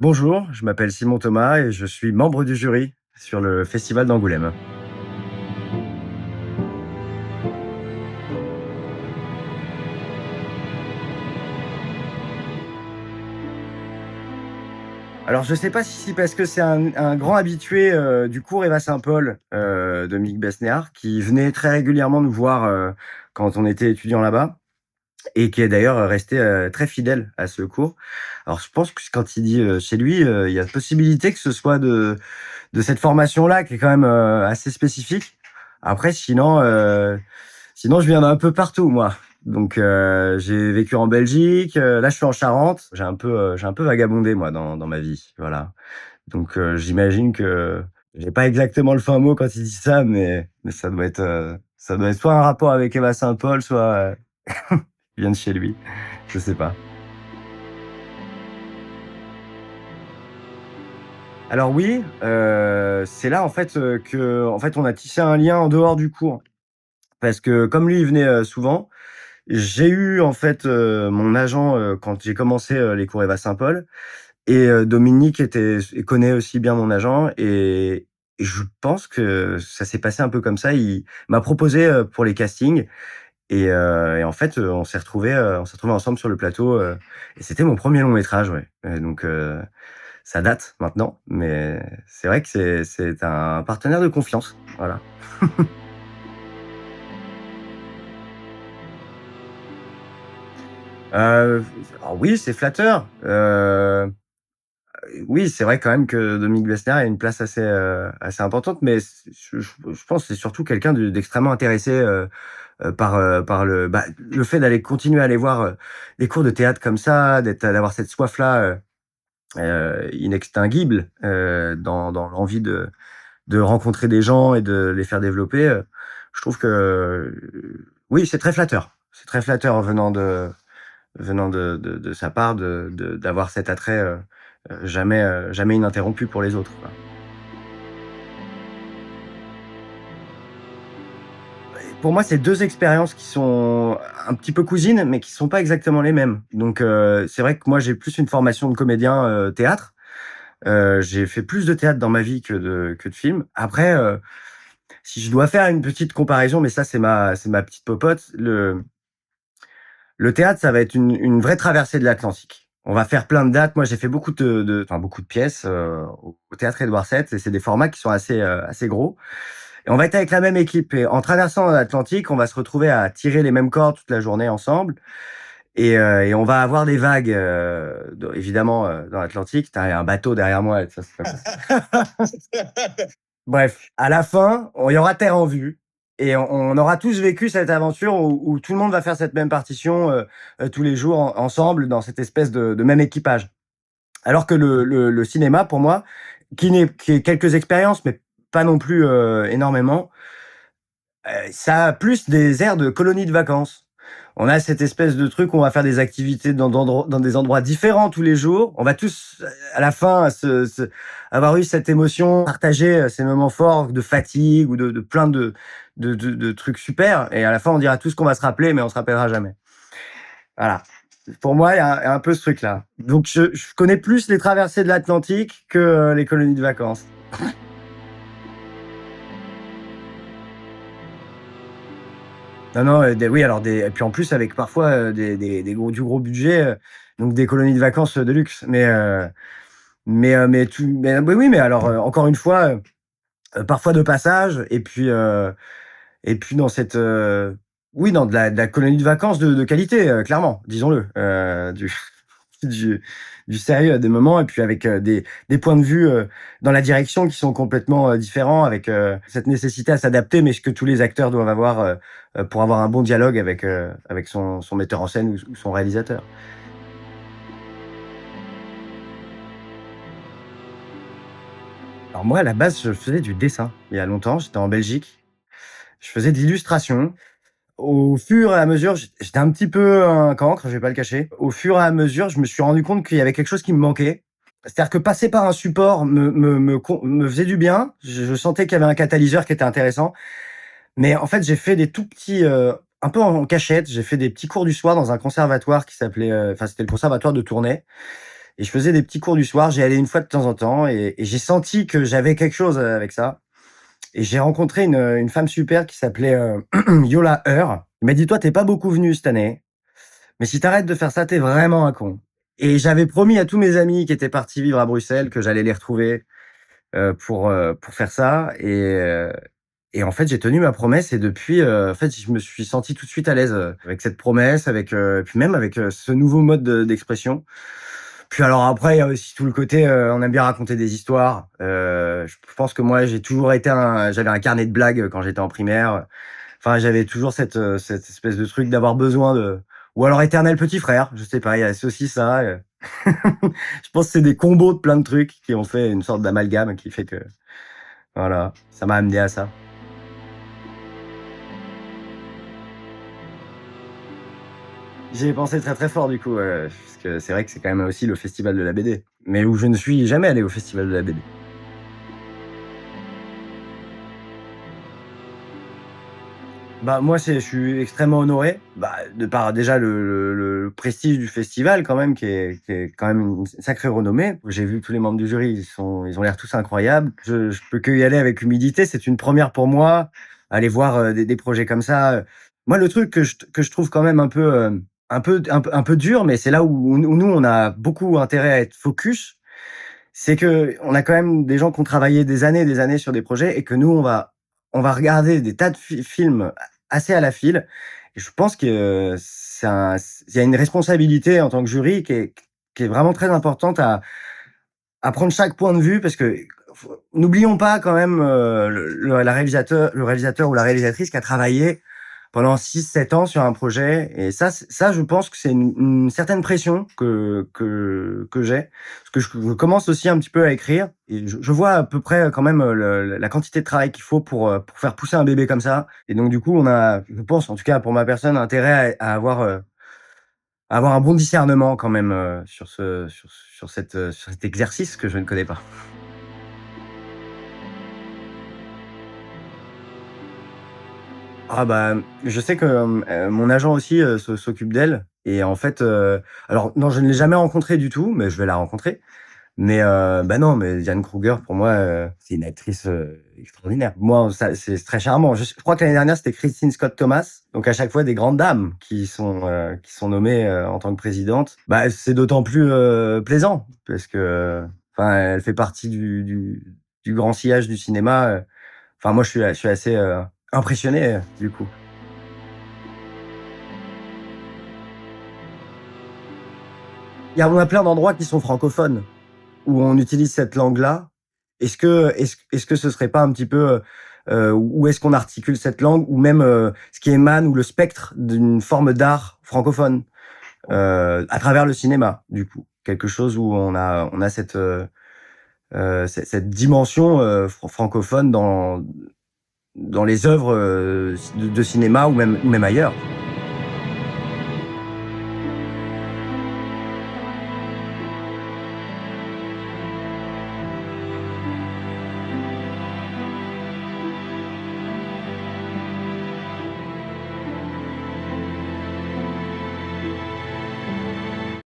Bonjour, je m'appelle Simon Thomas et je suis membre du jury sur le festival d'Angoulême. Alors je sais pas si c'est parce que c'est un grand habitué, du cours Eva Saint-Paul, Dominique Besnéard, qui venait très régulièrement nous voir, quand on était étudiants là-bas et qui est d'ailleurs, resté, très fidèle à ce cours. Alors je pense que quand il dit, chez lui, il y a possibilité que ce soit de cette formation-là qui est quand même, assez spécifique. Après sinon je viens d'un peu partout moi. Donc j'ai vécu en Belgique, là je suis en Charente. J'ai un peu vagabondé moi dans ma vie, voilà. Donc j'imagine que j'ai pas exactement le fin mot quand il dit ça, mais ça doit être soit un rapport avec Eva Saint-Paul, soit, il vient de chez lui, je sais pas. Alors oui, c'est là en fait, qu'en fait on a tissé un lien en dehors du cours. Parce que comme lui, il venait, souvent, j'ai eu en fait, mon agent, quand j'ai commencé, les cours Eva Saint-Paul et Dominique connaît aussi bien mon agent et je pense que ça s'est passé un peu comme ça. Il m'a proposé, pour les castings et en fait, on s'est retrouvés ensemble sur le plateau, et c'était mon premier long métrage, ouais. Donc ça date maintenant, mais c'est vrai que c'est un partenaire de confiance, voilà. Heu, alors oui, c'est flatteur, oui, c'est vrai quand même que Dominique Besnéard a une place assez importante, mais je pense que c'est surtout quelqu'un d'extrêmement intéressé, par le fait d'aller continuer à aller voir, des cours de théâtre comme ça, d'avoir cette soif-là, inextinguible, dans l'envie de rencontrer des gens et de les faire développer, je trouve que, oui, c'est très flatteur. C'est très flatteur venant de sa part d'avoir cet attrait, jamais ininterrompu pour les autres, quoi. Et pour moi, c'est 2 expériences qui sont un petit peu cousines, mais qui sont pas exactement les mêmes. Donc c'est vrai que moi, j'ai plus une formation de comédien, théâtre. J'ai fait plus de théâtre dans ma vie que de film. Après, si je dois faire une petite comparaison, mais ça, c'est ma petite popote, le théâtre, ça va être une vraie traversée de l'Atlantique. On va faire plein de dates. Moi, j'ai fait beaucoup de pièces, au théâtre Édouard VII et c'est des formats qui sont assez gros et on va être avec la même équipe et en traversant l'Atlantique, on va se retrouver à tirer les mêmes cordes toute la journée ensemble et on va avoir des vagues, évidemment, dans l'Atlantique. Tu as un bateau derrière moi, ça c'est pas possible. Bref, à la fin, il y aura terre en vue et on aura tous vécu cette aventure où tout le monde va faire cette même partition, tous les jours ensemble dans cette espèce de même équipage. Alors que le cinéma pour moi, qui est quelques expériences, mais pas non plus, énormément, ça a plus des airs de colonie de vacances. On a cette espèce de truc où on va faire des activités dans des endroits différents tous les jours. On va tous, à la fin, avoir eu cette émotion, partager, ces moments forts de fatigue ou de plein de trucs super et à la fin, on dira tous qu'on va se rappeler, mais on se rappellera jamais. Voilà. Pour moi, il y a un peu ce truc-là. Donc je connais plus les traversées de l'Atlantique que, les colonies de vacances. Non, non, oui, alors et puis en plus avec parfois, du gros budget, donc des colonies de vacances, de luxe. Mais oui, oui, mais alors, encore une fois, parfois de passage et puis dans oui, dans de la colonie de vacances de qualité, clairement, disons-le, du du sérieux à des moments et puis avec, des points de vue, dans la direction qui sont complètement, différents avec, cette nécessité à s'adapter, mais ce que tous les acteurs doivent avoir, pour avoir un bon dialogue avec son metteur en scène ou son réalisateur. Alors moi, à la base, je faisais du dessin. Il y a longtemps, j'étais en Belgique. Je faisais de l'illustration. Au fur et à mesure, j'étais un petit peu un cancre, je vais pas le cacher. Au fur et à mesure, je me suis rendu compte qu'il y avait quelque chose qui me manquait. C'est-à-dire que passer par un support me faisait du bien. Je sentais qu'il y avait un catalyseur qui était intéressant. Mais en fait, j'ai fait des tout petits, un peu en cachette, j'ai fait des petits cours du soir dans un conservatoire qui s'appelait, enfin, c'était le conservatoire de Tournai et je faisais des petits cours du soir. J'y allais une fois de temps en temps et j'ai senti que j'avais quelque chose, avec ça et j'ai rencontré une femme super qui s'appelait, Yola Heur. Elle m'a dit: «Toi, tu pas beaucoup venu cette année, mais si tu arrêtes de faire ça, tu vraiment un con» et j'avais promis à tous mes amis qui étaient partis vivre à Bruxelles que j'allais les retrouver, pour faire ça et en fait, j'ai tenu ma promesse et depuis, en fait, je me suis senti tout de suite à l'aise, avec cette promesse, avec, puis même avec, ce nouveau mode d'expression. Puis alors après, il y a aussi tout le côté, on aime bien raconter des histoires. Je pense que moi, j'ai toujours été j'avais un carnet de blagues quand j'étais en primaire. Enfin, j'avais toujours cette espèce de truc d'avoir besoin de ou alors éternel petit frère, je sais pas, il y a aussi ça, je pense que c'est des combos de plein de trucs qui ont fait une sorte d'amalgame qui fait que voilà, ça m'a amené à ça. J'y ai pensé très, très fort du coup, parce que c'est vrai que c'est quand même aussi le festival de la BD, mais où je ne suis jamais allé au festival de la BD. Bah, moi, je suis extrêmement honoré, bah, de par déjà le prestige du festival quand même qui est quand même une sacrée renommée. J'ai vu tous les membres du jury, ils ont l'air tous incroyables. Je peux que y aller avec humilité, c'est une première pour moi, aller voir, des projets comme ça, Moi, le truc que je trouve quand même un peu dur, mais c'est là où nous, on a beaucoup intérêt à être focus, c'est qu'on a quand même des gens qui ont travaillé des années sur des projets et que nous, on va regarder des tas de films assez à la file et je pense que il y a une responsabilité en tant que jury qui est vraiment très importante à prendre chaque point de vue parce que n'oublions pas quand même, le réalisateur ou la réalisatrice qui a travaillé pendant 6 7 ans sur un projet et ça je pense que c'est une certaine pression que j'ai. Parce que je commence aussi un petit peu à écrire et je vois à peu près quand même, la quantité de travail qu'il faut pour faire pousser un bébé comme ça et donc du coup on a, je pense en tout cas pour ma personne, intérêt à avoir un bon discernement quand même, sur cet exercice que je ne connais pas. Ah bah, je sais que, mon agent aussi, s'occupe d'elle et en fait, alors non, je ne l'ai jamais rencontrée du tout, mais je vais la rencontrer. Mais, bah, non, mais Diane Kruger pour moi, c'est une actrice, extraordinaire. Moi, ça c'est très charmant. Je crois que l'année dernière, c'était Christine Scott Thomas. Donc à chaque fois des grandes dames qui sont nommées, en tant que présidente. Bah, c'est d'autant plus, plaisant parce que, enfin, elle fait partie du grand sillage du cinéma, Enfin moi, je suis assez, impressionné, du coup. On a plein d'endroits qui sont francophones, où on utilise cette langue-là. Est-ce que ce serait pas un petit peu, où est-ce qu'on articule cette langue ou même, ce qui émane ou le spectre d'une forme d'art francophone, à travers le cinéma, du coup? Quelque chose où on a cette dimension, francophone dans les œuvres, de cinéma ou même ailleurs.